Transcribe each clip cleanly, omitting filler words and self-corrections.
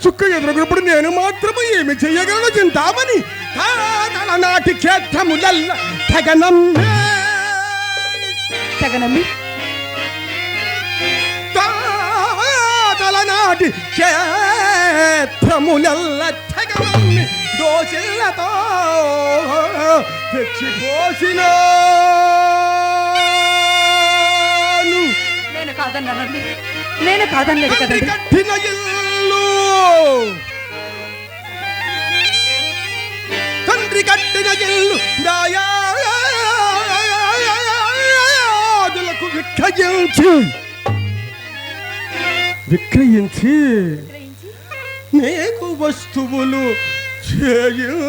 చుక్క ఎదురుగునప్పుడు నేను మాత్రము ఏమి చెయ్యగలను చింతామని నాటి క్షేత్రములల్ల తెగనమ్మి తలనాటి క్షేత్రములల్ల తెగనమ్మి దోషిల్లతో తెచ్చిపోసిన నేను కాదన్నానండి, నేను కాదనలేదు కదండి. కట్టిన ఇల్లు తండ్రి కట్టిన ఇల్లు దాయాదులకు విక్రయించి నీకు వస్తువులు చేయించినాను.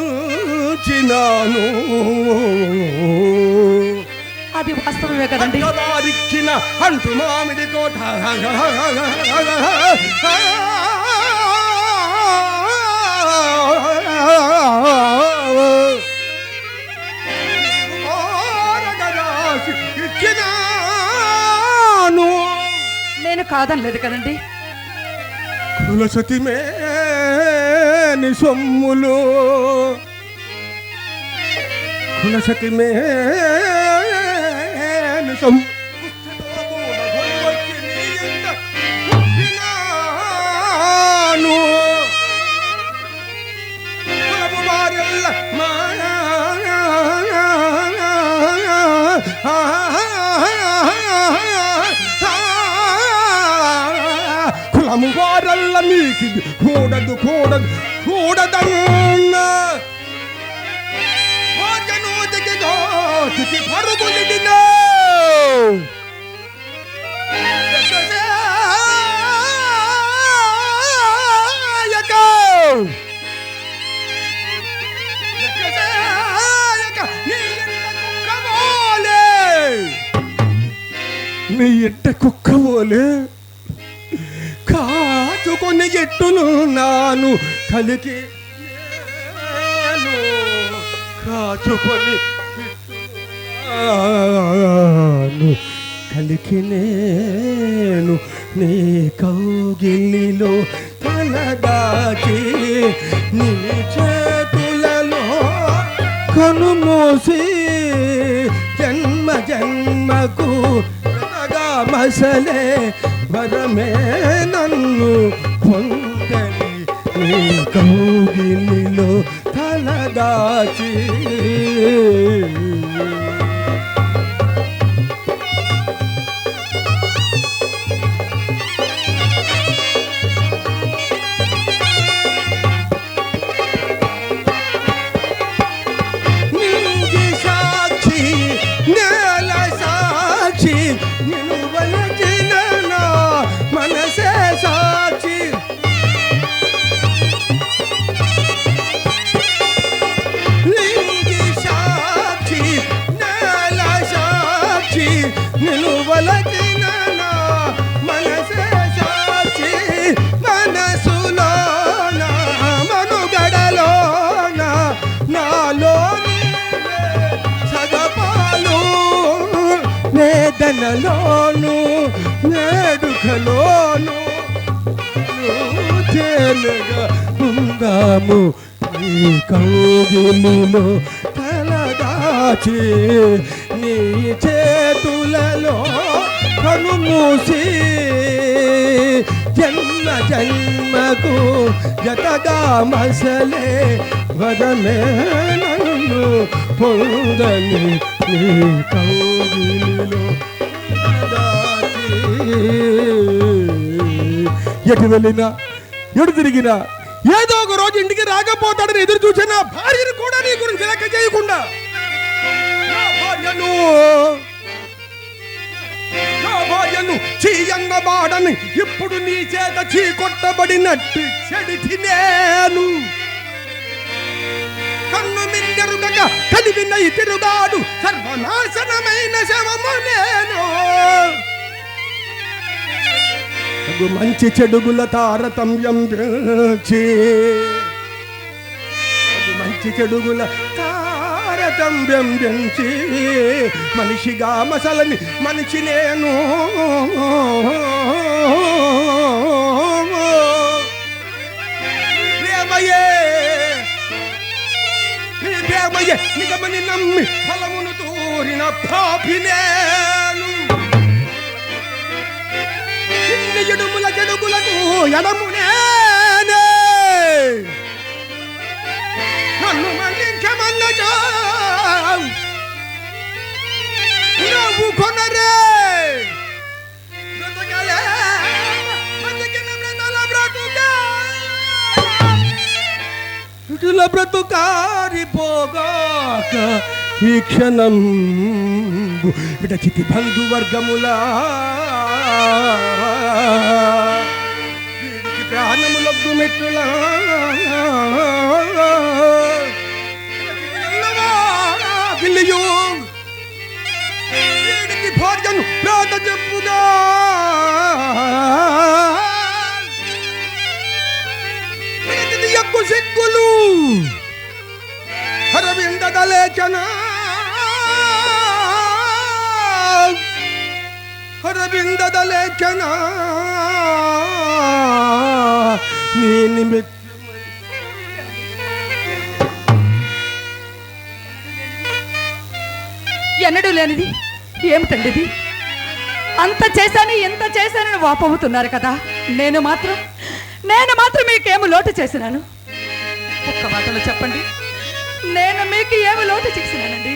అది వాస్తవమే కదండి. వారిక్కిన అంటు మామిడి తోట ఇచ్చినాను. నేను కాదనలేదు కదండి. కులసతిమే ని సొమ్ములు కులసతిమే కులము వారల్ల మీకు కూడదు కూడదు కూడదన్న పరుగులిడిన నీ ఎట్ట కుక్కవోలే కాచుకొని ఎట్టును నాను కలికి కాచుకొని కలికి నేను నీ కౌగిలిలో తలదాచి నీ చేతులలో కనుమూసి జన్మ జన్మకు మసలే వరమే నన్ను పొందని నీ కౌగిలిలో తలదాచి వేదనలోను వేడుకలోను తేనెగా ఉందాము నీ కౌగిలిలో తలదాచి నీ చేతులలో కనుమూసి జన్మ జన్మకు జతగా మసలే వదమే నన్ను పొందని నీ కౌగిలిలో ఎటు వెళ్ళినా ఎటు తిరిగినా ఏదో ఒక రోజు ఇంటికి రాకపోతాడని ఎదురు చూసిన భార్యను కూడా నీ గురించి లెక్క చేయకుండా భార్యను చీయంగా బాడని ఇప్పుడు నీ చేత చీకొట్టబడినట్టు చెడితి నేను కన్ను మిన్నెరుగగా కలివిన తిరుగాడు సర్వనాశనమైన శవము నేను మంచి చెడుగుల తారతమ్యం మంచి చెడుగుల తారతమ్యం పెంచి మనిషిగా మసలని మనిషి నేను నిజమని నమ్మి ఫలమును తూరిన పాపినేను ఇన్ని ఎడుముల జడుగులకు ఎడమునేనే నన్ను మన్నించమన్నచో నవ్వు కొనరే బ్రతకలే బతికిన బ్రతల బ్రతుకా ఇటుల బ్రతుకారిపోగాక ఈ క్షణం విడచితి బంధువర్గములా వీడికి ప్రాణములొద్దు మెట్టులా వీడికి భార్యను ప్రాత చెప్పుగా ఎక్కు సిగ్గులు అరవిందలేచన నీ నిమిత్త ఎన్నడూ లేనిది ఏమిటండి ఇది? అంత చేశాను ఎంత చేశానని వాపోతున్నారు కదా. నేను మాత్రం మీకేమి లోటు చేసినాను? ఒక్క మాటలో చెప్పండి, నేను మీకు ఏమి లోటు చేసినానండి?